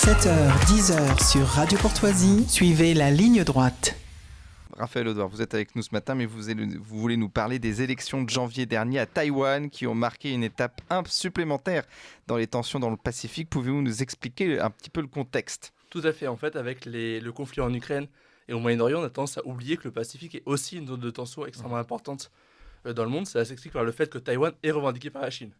7h, 10h sur Radio Courtoisie, suivez la ligne droite. Raphaël Audouard, vous êtes avec nous ce matin, mais vous voulez nous parler des élections de janvier dernier à Taïwan qui ont marqué une étape supplémentaire dans les tensions dans le Pacifique. Pouvez-vous nous expliquer un petit peu le contexte ? Tout à fait. En fait, avec le conflit en Ukraine et au Moyen-Orient, on a tendance à oublier que le Pacifique est aussi une zone de tension extrêmement importante dans le monde. Ça s'explique par le fait que Taïwan est revendiqué par la Chine.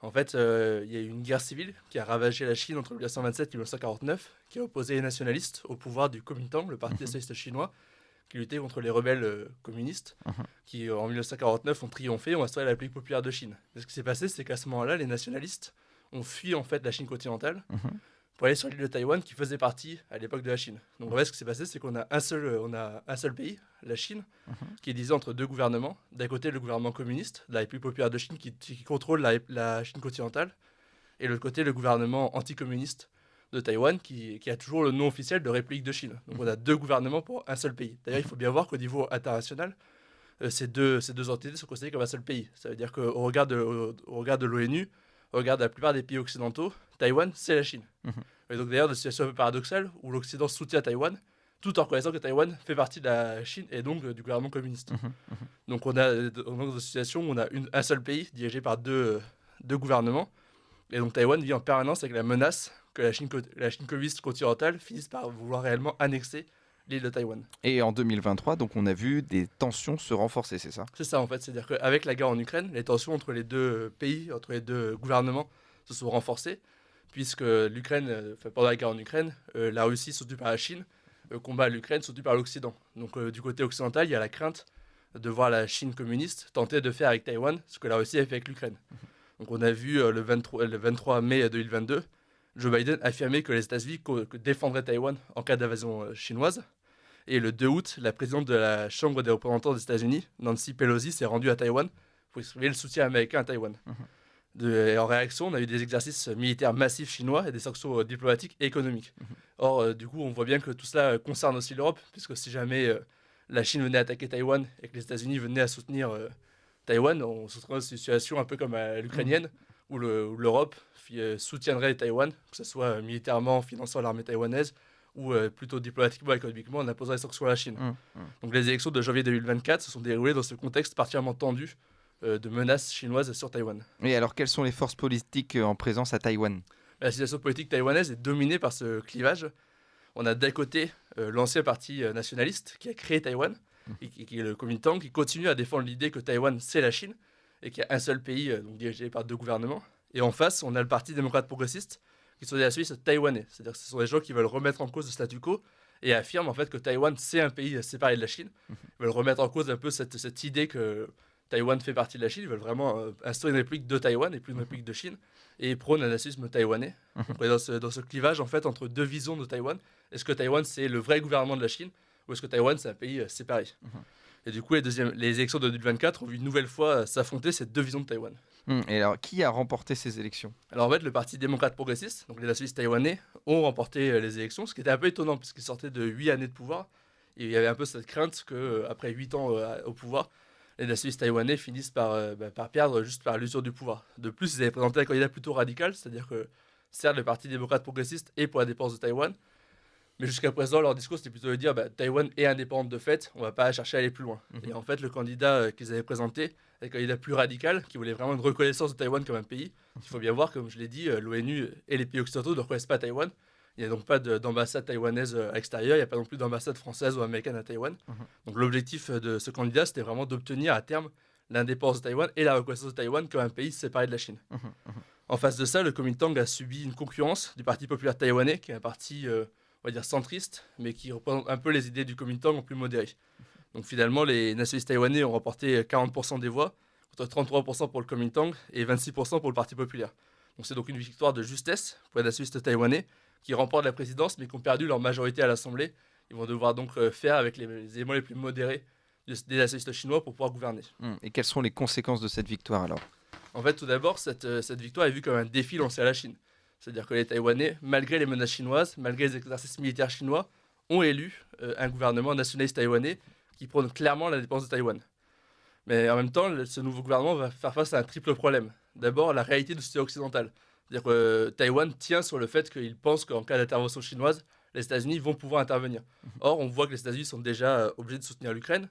En fait, il y a eu une guerre civile qui a ravagé la Chine entre 1927 et 1949, qui a opposé les nationalistes au pouvoir du Kuomintang, le parti nationaliste chinois, qui luttait contre les rebelles communistes, qui en 1949 ont triomphé et ont instauré la République populaire de Chine. Et ce qui s'est passé, c'est qu'à ce moment-là, les nationalistes ont fui en fait la Chine continentale pour aller sur l'île de Taïwan, qui faisait partie à l'époque de la Chine. Donc en fait, ce qui s'est passé, c'est qu'on a un seul pays, la Chine, qui est divisé entre deux gouvernements. D'un côté, le gouvernement communiste, la République populaire de Chine, qui contrôle la Chine continentale, et de l'autre côté, le gouvernement anticommuniste de Taïwan, qui a toujours le nom officiel de République de Chine. Donc on a deux gouvernements pour un seul pays. D'ailleurs, il faut bien voir qu'au niveau international, ces deux entités sont considérées comme un seul pays. Ça veut dire qu'au regard de l'ONU, au regard de la plupart des pays occidentaux, Taïwan, c'est la Chine. Et donc d'ailleurs, de situation un peu paradoxale, où l'Occident soutient Taïwan, tout en reconnaissant que Taïwan fait partie de la Chine et donc du gouvernement communiste. Donc on a dans une situation où on a un seul pays dirigé par deux gouvernements. Et donc Taïwan vit en permanence avec la menace que la Chine communiste continentale finisse par vouloir réellement annexer l'île de Taïwan. Et en 2023, donc on a vu des tensions se renforcer, c'est ça ? C'est ça en fait, c'est-à-dire qu'avec la guerre en Ukraine, les tensions entre les deux pays, entre les deux gouvernements se sont renforcées, puisque pendant la guerre en Ukraine, la Russie soutenue par la Chine combat l'Ukraine soutenue par l'Occident. Donc du côté occidental, il y a la crainte de voir la Chine communiste tenter de faire avec Taïwan ce que la Russie a fait avec l'Ukraine. Donc on a vu le 23 mai 2022, Joe Biden affirmer que les États-Unis défendraient Taïwan en cas d'invasion chinoise. Et le 2 août, la présidente de la Chambre des représentants des États-Unis, Nancy Pelosi, s'est rendue à Taïwan pour exprimer le soutien américain à Taïwan. Et en réaction, on a eu des exercices militaires massifs chinois et des sanctions diplomatiques et économiques. Or, du coup, on voit bien que tout cela concerne aussi l'Europe, puisque si jamais la Chine venait attaquer Taïwan et que les États-Unis venaient à soutenir Taïwan, on se retrouve dans une situation un peu comme l'ukrainienne, où l'Europe soutiendrait Taïwan, que ce soit militairement, en finançant l'armée taïwanaise, ou plutôt diplomatiquement, économiquement, en imposant les sanctions à la Chine. Donc les élections de janvier 2024 se sont déroulées dans ce contexte particulièrement tendu de menaces chinoises sur Taïwan. Et alors, quelles sont les forces politiques en présence à Taïwan ? La situation politique taïwanaise est dominée par ce clivage. On a d'un côté l'ancien parti nationaliste qui a créé Taïwan, qui est le Kuomintang, qui continue à défendre l'idée que Taïwan, c'est la Chine, et qu'il y a un seul pays donc dirigé par deux gouvernements. Et en face, on a le parti démocrate progressiste, qui sont des nationalistes taïwanais. C'est-à-dire que ce sont des gens qui veulent remettre en cause le statu quo et affirment en fait que Taïwan, c'est un pays séparé de la Chine. Ils veulent remettre en cause un peu cette idée que Taïwan fait partie de la Chine. Ils veulent vraiment instaurer une république de Taïwan et plus une république de Chine. Et ils prônent un nationalisme taïwanais. Donc, on est dans ce clivage en fait, entre deux visions de Taïwan. Est-ce que Taïwan, c'est le vrai gouvernement de la Chine, ou est-ce que Taïwan, c'est un pays séparé ? Et du coup, les élections de 2024 ont vu une nouvelle fois s'affronter ces deux visions de Taïwan. Et alors, qui a remporté ces élections ? Alors en fait, le parti démocrate progressiste, donc les nationalistes taïwanais, ont remporté les élections, ce qui était un peu étonnant, puisqu'ils sortaient de 8 années de pouvoir. Et il y avait un peu cette crainte qu'après 8 ans au pouvoir, les nationalistes taïwanais finissent par perdre juste par l'usure du pouvoir. De plus, ils avaient présenté un candidat plutôt radical, c'est-à-dire que certes, le parti démocrate progressiste est pour la dépendance de Taïwan, mais jusqu'à présent, leur discours, c'était plutôt de dire Taïwan est indépendante de fait, on ne va pas chercher à aller plus loin. Et en fait, le candidat qu'ils avaient présenté, un candidat plus radical, qui voulait vraiment une reconnaissance de Taïwan comme un pays. Il faut bien voir, comme je l'ai dit, l'ONU et les pays occidentaux ne reconnaissent pas Taïwan. Il n'y a donc pas d'ambassade taïwanaise à l'extérieur, il n'y a pas non plus d'ambassade française ou américaine à Taïwan. Donc l'objectif de ce candidat, c'était vraiment d'obtenir à terme l'indépendance de Taïwan et la reconnaissance de Taïwan comme un pays séparé de la Chine. En face de ça, le Kuomintang a subi une concurrence du Parti populaire taïwanais, qui est un parti, on va dire, centriste, mais qui représente un peu les idées du Kuomintang en plus modéré. Donc finalement, les nationalistes taïwanais ont remporté 40% des voix, contre 33% pour le Kuomintang et 26% pour le Parti populaire. Donc c'est donc une victoire de justesse pour les nationalistes taïwanais qui remportent la présidence, mais qui ont perdu leur majorité à l'Assemblée. Ils vont devoir donc faire avec les éléments les plus modérés des nationalistes chinois pour pouvoir gouverner. Et quelles sont les conséquences de cette victoire alors ? En fait, tout d'abord, cette victoire est vue comme un défi lancé à la Chine. C'est-à-dire que les Taïwanais, malgré les menaces chinoises, malgré les exercices militaires chinois, ont élu un gouvernement nationaliste taïwanais qui prône clairement l'indépendance de Taïwan. Mais en même temps, ce nouveau gouvernement va faire face à un triple problème. D'abord, la réalité du système occidental. C'est-à-dire que Taïwan tient sur le fait qu'il pense qu'en cas d'intervention chinoise, les États-Unis vont pouvoir intervenir. Or, on voit que les États-Unis sont déjà obligés de soutenir l'Ukraine.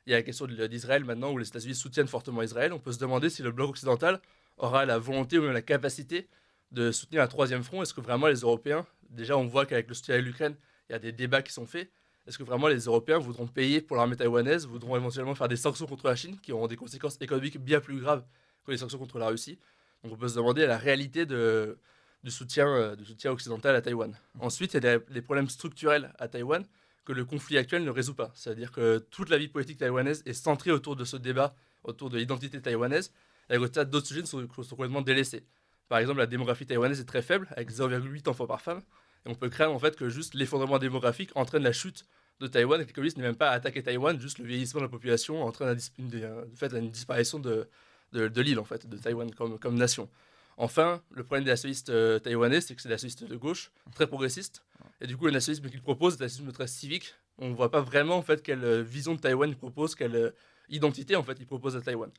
Il y a la question d'Israël maintenant, où les États-Unis soutiennent fortement Israël. On peut se demander si le bloc occidental aura la volonté ou même la capacité de soutenir un troisième front. Est-ce que vraiment les Européens, déjà on voit qu'avec le soutien à l'Ukraine, il y a des débats qui sont faits. Est-ce que vraiment les Européens voudront payer pour l'armée taïwanaise, voudront éventuellement faire des sanctions contre la Chine qui auront des conséquences économiques bien plus graves que les sanctions contre la Russie? Donc on peut se demander la réalité du soutien occidental à Taïwan. Ensuite, il y a des problèmes structurels à Taïwan que le conflit actuel ne résout pas. C'est-à-dire que toute la vie politique taïwanaise est centrée autour de ce débat, autour de l'identité taïwanaise, et que d'autres sujets sont complètement délaissés. Par exemple, la démographie taïwanaise est très faible, avec 0,8 enfants par femme, et on peut craindre en fait que juste l'effondrement démographique entraîne la chute de Taïwan, et que les communistes n'aient même pas à attaquer Taïwan, juste le vieillissement de la population entraîne une disparition de l'île, en fait, de Taïwan comme nation. Enfin, le problème des nationalistes taïwanais, c'est que c'est des nationalistes de gauche, très progressistes. Et du coup, le nationalisme qu'ils proposent est un nationalisme très civique. On ne voit pas vraiment en fait, quelle vision de Taïwan ils proposent, quelle identité en fait, ils proposent à Taïwan.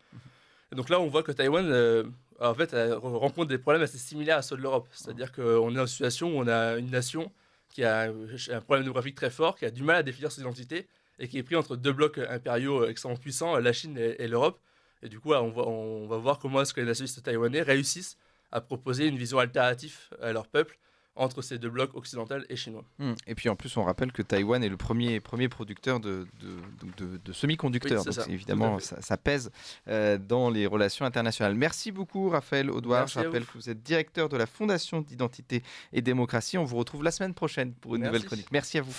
Et donc là, on voit que Taïwan en fait, rencontre des problèmes assez similaires à ceux de l'Europe. C'est-à-dire qu'on est dans une situation où on a une nation qui a un problème démographique très fort, qui a du mal à définir son identité et qui est pris entre deux blocs impériaux extrêmement puissants, la Chine et l'Europe. Et du coup, on va voir comment est-ce que les nationalistes taïwanais réussissent à proposer une vision alternative à leur peuple entre ces deux blocs occidentaux et chinois. Et puis en plus, on rappelle que Taïwan est le premier producteur de semi-conducteurs. Oui, donc évidemment, ça pèse dans les relations internationales. Merci beaucoup, Raphaël Audouard. Je rappelle que vous êtes directeur de la Fondation d'identité et démocratie. On vous retrouve la semaine prochaine pour une nouvelle chronique. Merci à vous.